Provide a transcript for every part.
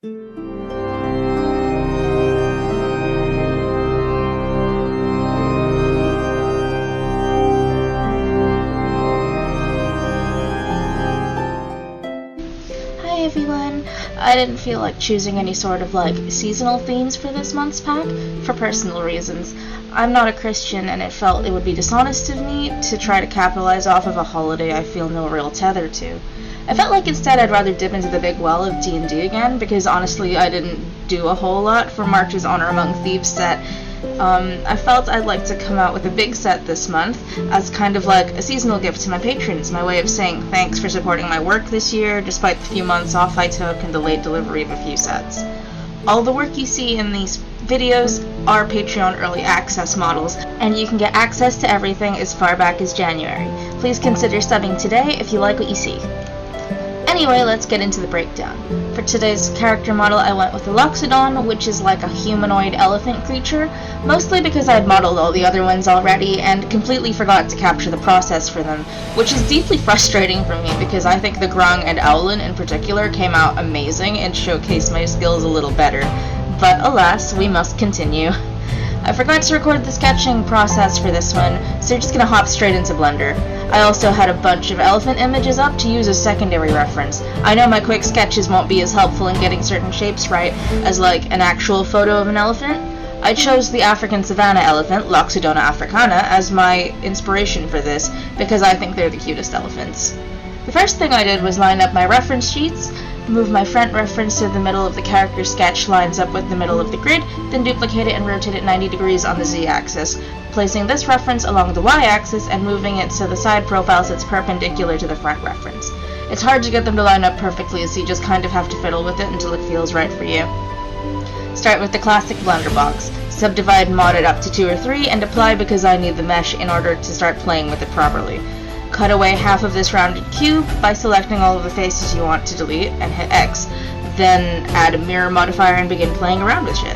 Hi everyone! I didn't feel like choosing any sort of seasonal themes for this month's pack, for personal reasons. I'm not a Christian and it felt it would be dishonest of me to try to capitalize off of a holiday I feel no real tether to. I felt like instead I'd rather dip into the big well of D&D again, because honestly I didn't do a whole lot for March's Honor Among Thieves set. I felt I'd like to come out with a big set this month as kind of like a seasonal gift to my patrons, my way of saying thanks for supporting my work this year despite the few months off I took and the late delivery of a few sets. All the work you see in these videos are Patreon early access models, and you can get access to everything as far back as January. Please consider subbing today if you like what you see. Anyway, let's get into the breakdown. For today's character model, I went with the Loxodon, which is like a humanoid elephant creature, mostly because I had modeled all the other ones already and completely forgot to capture the process for them, which is deeply frustrating for me because I think the Grung and Owlin in particular came out amazing and showcased my skills a little better. But alas, we must continue. I forgot to record the sketching process for this one, so we're just gonna hop straight into Blender. I also had a bunch of elephant images up to use as secondary reference. I know my quick sketches won't be as helpful in getting certain shapes right as an actual photo of an elephant. I chose the African savanna elephant, Loxodon africana, as my inspiration for this because I think they're the cutest elephants. The first thing I did was line up my reference sheets, move my front reference so the middle of the character sketch lines up with the middle of the grid, then duplicate it and rotate it 90 degrees on the Z-axis, placing this reference along the Y-axis and moving it so the side profile sits perpendicular to the front reference. It's hard to get them to line up perfectly, so you just kind of have to fiddle with it until it feels right for you. Start with the classic Blender box. Subdivide and mod it up to 2 or 3 and apply because I need the mesh in order to start playing with it properly. Cut away half of this rounded cube by selecting all of the faces you want to delete and hit X. Then add a mirror modifier and begin playing around with shit.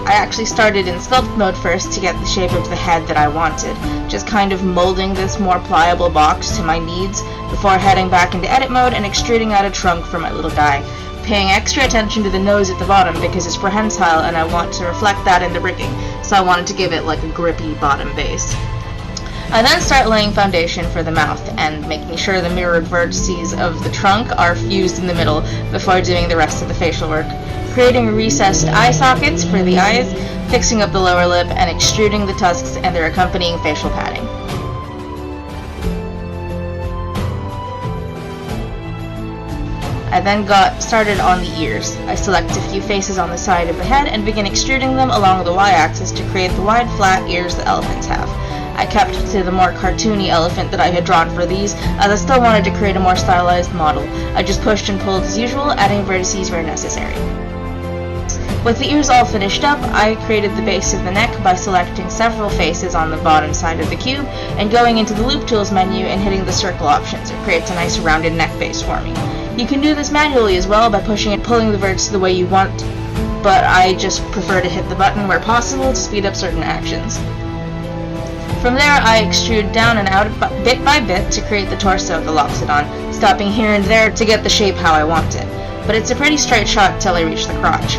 I actually started in sculpt mode first to get the shape of the head that I wanted, just kind of molding this more pliable box to my needs before heading back into edit mode and extruding out a trunk for my little guy, paying extra attention to the nose at the bottom because it's prehensile and I want to reflect that in the rigging, so I wanted to give it like a grippy bottom base. I then start laying foundation for the mouth and making sure the mirrored vertices of the trunk are fused in the middle before doing the rest of the facial work, creating recessed eye sockets for the eyes, fixing up the lower lip, and extruding the tusks and their accompanying facial padding. I then got started on the ears. I select a few faces on the side of the head and begin extruding them along the Y-axis to create the wide flat ears that elephants have. I kept to the more cartoony elephant that I had drawn for these, as I still wanted to create a more stylized model. I just pushed and pulled as usual, adding vertices where necessary. With the ears all finished up, I created the base of the neck by selecting several faces on the bottom side of the cube and going into the Loop Tools menu and hitting the circle options. It creates a nice rounded neck base for me. You can do this manually as well by pushing and pulling the vertex the way you want, but I just prefer to hit the button where possible to speed up certain actions. From there, I extrude down and out bit by bit to create the torso of the Loxodon, stopping here and there to get the shape how I want it. But it's a pretty straight shot until I reach the crotch.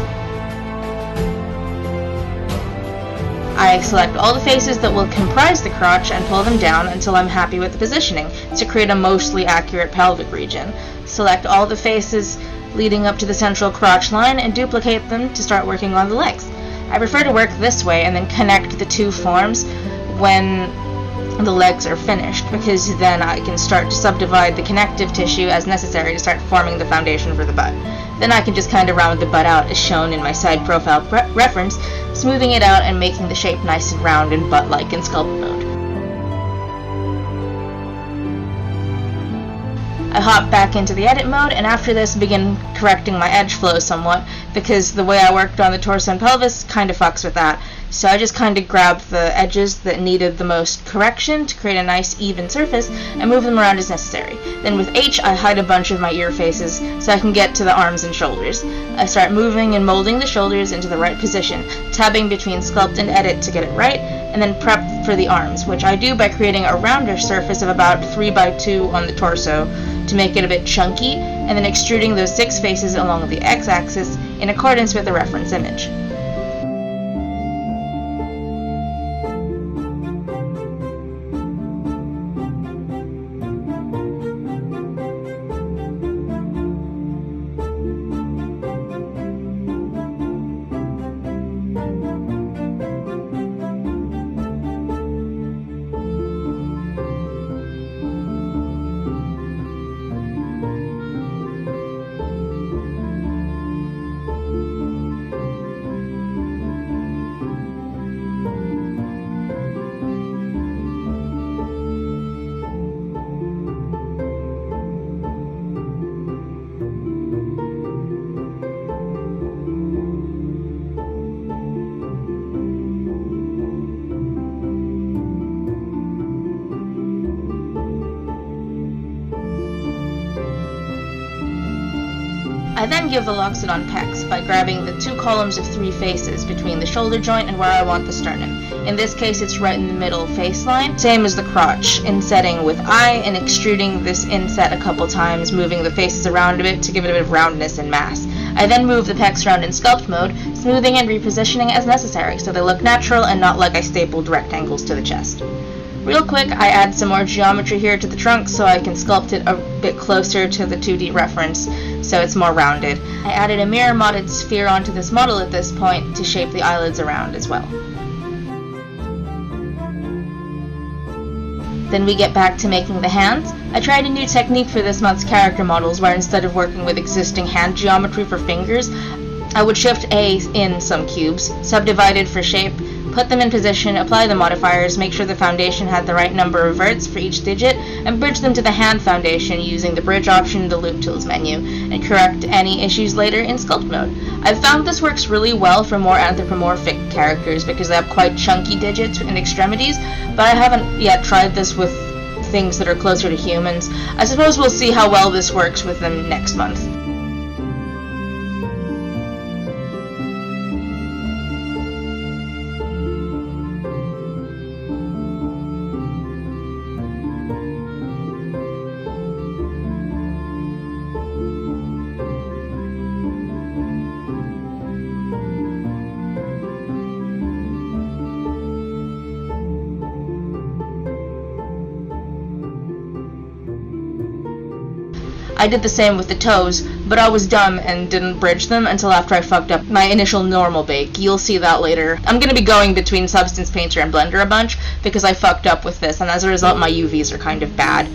I select all the faces that will comprise the crotch and pull them down until I'm happy with the positioning to create a mostly accurate pelvic region. Select all the faces leading up to the central crotch line and duplicate them to start working on the legs. I prefer to work this way and then connect the two forms when the legs are finished, because then I can start to subdivide the connective tissue as necessary to start forming the foundation for the butt. Then I can just kind of round the butt out as shown in my side profile reference, smoothing it out and making the shape nice and round and butt-like in sculpt mode. I hop back into the edit mode and after this begin correcting my edge flow somewhat, because the way I worked on the torso and pelvis kind of fucks with that. So I just kind of grabbed the edges that needed the most correction to create a nice even surface and move them around as necessary. Then with H I hide a bunch of my ear faces so I can get to the arms and shoulders. I start moving and molding the shoulders into the right position, tabbing between sculpt and edit to get it right, and then prep for for the arms, which I do by creating a rounder surface of about 3x2 on the torso to make it a bit chunky, and then extruding those 6 faces along the x-axis in accordance with the reference image. I then give the Loxodon pecs by grabbing the 2 columns of 3 faces between the shoulder joint and where I want the sternum. In this case, it's right in the middle face line, same as the crotch, insetting with eye and extruding this inset a couple times, moving the faces around a bit to give it a bit of roundness and mass. I then move the pecs around in sculpt mode, smoothing and repositioning as necessary so they look natural and not like I stapled rectangles to the chest. Real quick, I add some more geometry here to the trunk so I can sculpt it a bit closer to the 2D reference so it's more rounded. I added a mirror modded sphere onto this model at this point to shape the eyelids around as well. Then we get back to making the hands. I tried a new technique for this month's character models where instead of working with existing hand geometry for fingers, I would shift A in some cubes, subdivide it for shape, put them in position, apply the modifiers, make sure the foundation had the right number of verts for each digit, and bridge them to the hand foundation using the bridge option in the loop tools menu, and correct any issues later in sculpt mode. I've found this works really well for more anthropomorphic characters because they have quite chunky digits and extremities, but I haven't yet tried this with things that are closer to humans. I suppose we'll see how well this works with them next month. I did the same with the toes, but I was dumb and didn't bridge them until after I fucked up my initial normal bake. You'll see that later. I'm gonna be going between Substance Painter and Blender a bunch because I fucked up with this, and as a result my UVs are kind of bad.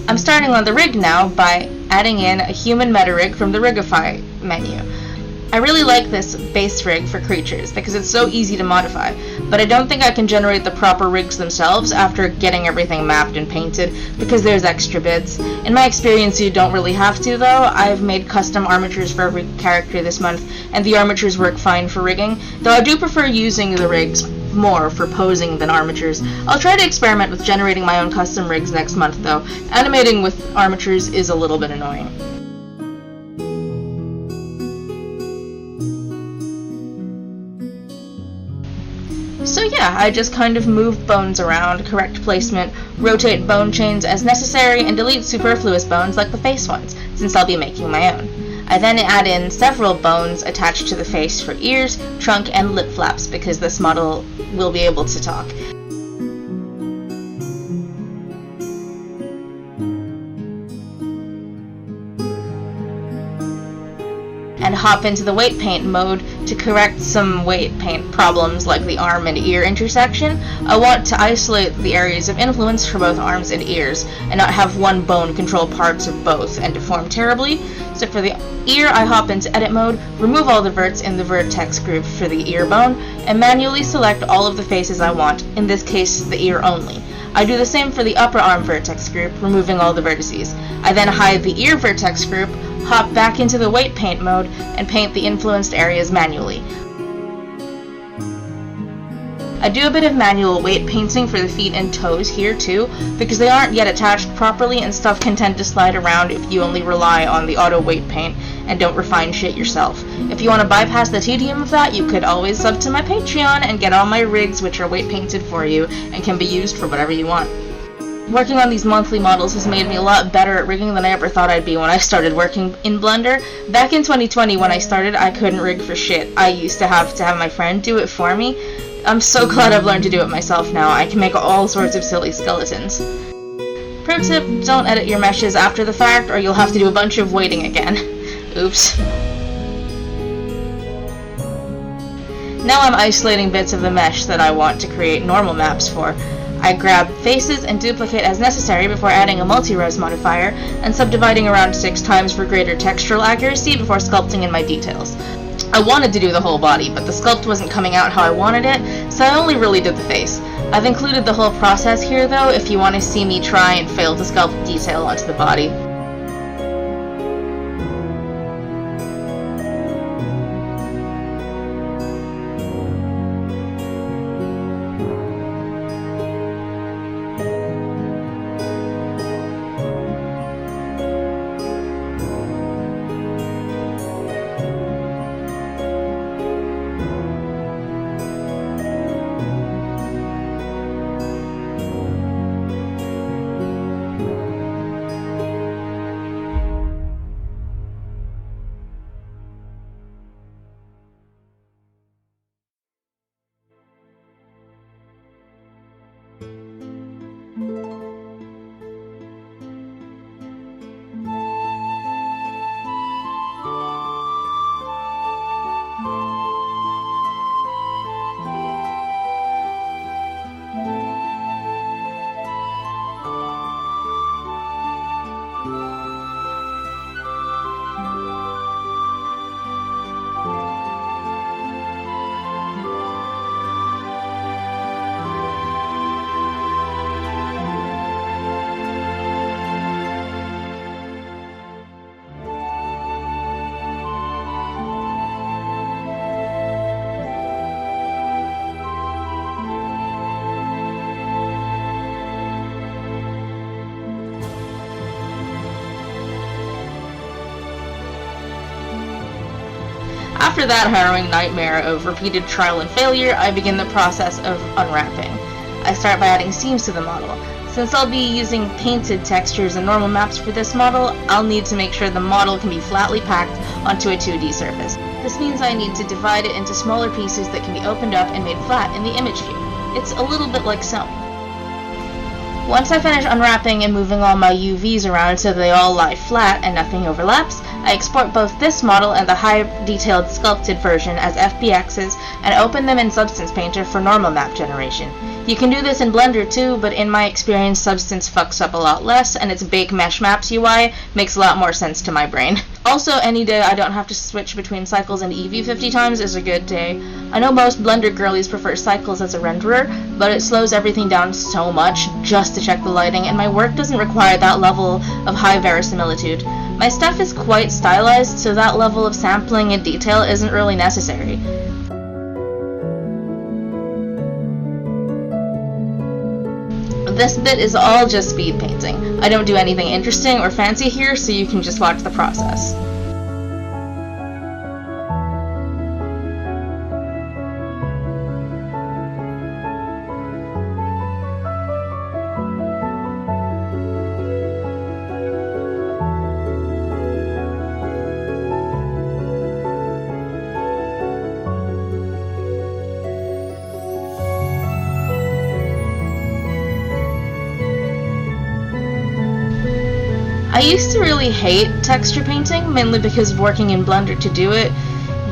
I'm starting on the rig now by adding in a human meta rig from the Rigify menu. I really like this base rig for creatures because it's so easy to modify, but I don't think I can generate the proper rigs themselves after getting everything mapped and painted because there's extra bits. In my experience, you don't really have to though. I've made custom armatures for every character this month, and the armatures work fine for rigging, though I do prefer using the rigs more for posing than armatures. I'll try to experiment with generating my own custom rigs next month though. Animating with armatures is a little bit annoying. So yeah, I just kind of move bones around, correct placement, rotate bone chains as necessary, and delete superfluous bones like the face ones, since I'll be making my own. I then add in several bones attached to the face for ears, trunk, and lip flaps because this model will be able to talk. And hop into the weight paint mode to correct some weight paint problems like the arm and ear intersection. I want to isolate the areas of influence for both arms and ears and not have one bone control parts of both and deform terribly. So for the ear, I hop into edit mode, remove all the verts in the vertex group for the ear bone, and manually select all of the faces I want, in this case the ear only. I do the same for the upper arm vertex group, removing all the vertices. I then hide the ear vertex group, hop back into the weight paint mode, and paint the influenced areas manually. I I do a bit of manual weight painting for the feet and toes here too, because they aren't yet attached properly and stuff can tend to slide around if you only rely on the auto weight paint and don't refine shit yourself. If you want to bypass the tedium of that, you could always sub to my Patreon and get all my rigs, which are weight painted for you and can be used for whatever you want. Working on these monthly models has made me a lot better at rigging than I ever thought I'd be when I started working in Blender. Back in 2020 when I started, I couldn't rig for shit. I used to have my friend do it for me. I'm so glad I've learned to do it myself now. I can make all sorts of silly skeletons. Pro tip, don't edit your meshes after the fact or you'll have to do a bunch of waiting again. Oops. Now I'm isolating bits of the mesh that I want to create normal maps for. I grab faces and duplicate as necessary before adding a multi-rose modifier, and subdividing around 6 times for greater textural accuracy before sculpting in my details. I wanted to do the whole body, but the sculpt wasn't coming out how I wanted it, so I only really did the face. I've included the whole process here though if you want to see me try and fail to sculpt detail onto the body. After that harrowing nightmare of repeated trial and failure, I begin the process of unwrapping. I start by adding seams to the model. Since I'll be using painted textures and normal maps for this model, I'll need to make sure the model can be flatly packed onto a 2D surface. This means I need to divide it into smaller pieces that can be opened up and made flat in the image view. It's a little bit like sewn. Once I finish unwrapping and moving all my UVs around so they all lie flat and nothing overlaps, I export both this model and the high-detailed sculpted version as FBXs and open them in Substance Painter for normal map generation. You can do this in Blender too, but in my experience Substance fucks up a lot less and its Bake Mesh Maps UI makes a lot more sense to my brain. Also, any day I don't have to switch between Cycles and Eevee 50 times is a good day. I know most Blender girlies prefer Cycles as a renderer, but it slows everything down so much just to check the lighting, and my work doesn't require that level of high verisimilitude. My stuff is quite stylized, so that level of sampling and detail isn't really necessary. This bit is all just speed painting. I don't do anything interesting or fancy here, so you can just watch the process. I used to really hate texture painting, mainly because working in Blender to do it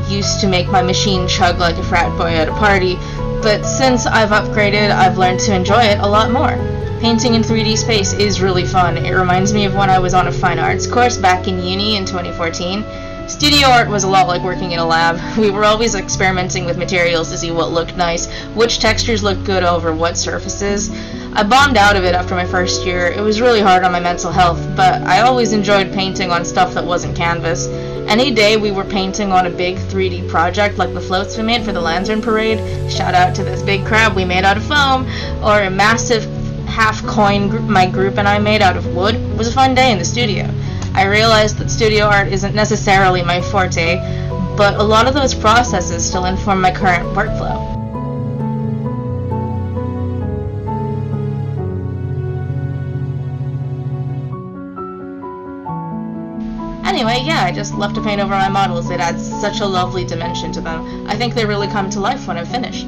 used to make my machine chug like a frat boy at a party, but since I've upgraded, I've learned to enjoy it a lot more. Painting in 3D space is really fun. It reminds me of when I was on a fine arts course back in uni in 2014. Studio art was a lot like working in a lab. We were always experimenting with materials to see what looked nice, which textures looked good over what surfaces. I bombed out of it after my first year. It was really hard on my mental health, but I always enjoyed painting on stuff that wasn't canvas. Any day we were painting on a big 3D project like the floats we made for the Lantern Parade, shout out to this big crab we made out of foam, or a massive half coin my group and I made out of wood, was a fun day in the studio. I realized that studio art isn't necessarily my forte, but a lot of those processes still inform my current workflow. Anyway, yeah, I just love to paint over my models. It adds such a lovely dimension to them. I think they really come to life when I'm finished.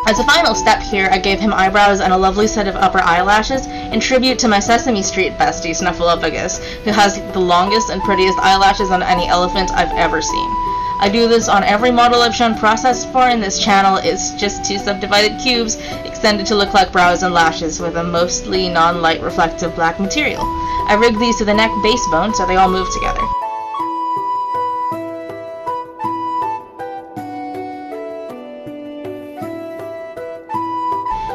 As a final step here, I gave him eyebrows and a lovely set of upper eyelashes in tribute to my Sesame Street bestie, Snuffleupagus, who has the longest and prettiest eyelashes on any elephant I've ever seen. I do this on every model I've shown process for in this channel. It's just 2 subdivided cubes extended to look like brows and lashes with a mostly non-light reflective black material. I rigged these to the neck base bone so they all move together.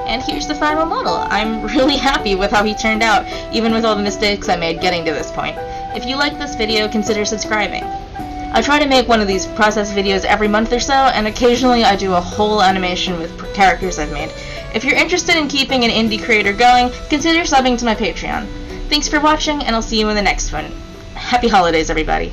And here's the final model. I'm really happy with how he turned out, even with all the mistakes I made getting to this point. If you like this video, consider subscribing. I try to make one of these process videos every month or so, and occasionally I do a whole animation with characters I've made. If you're interested in keeping an indie creator going, consider subbing to my Patreon. Thanks for watching, and I'll see you in the next one. Happy holidays, everybody.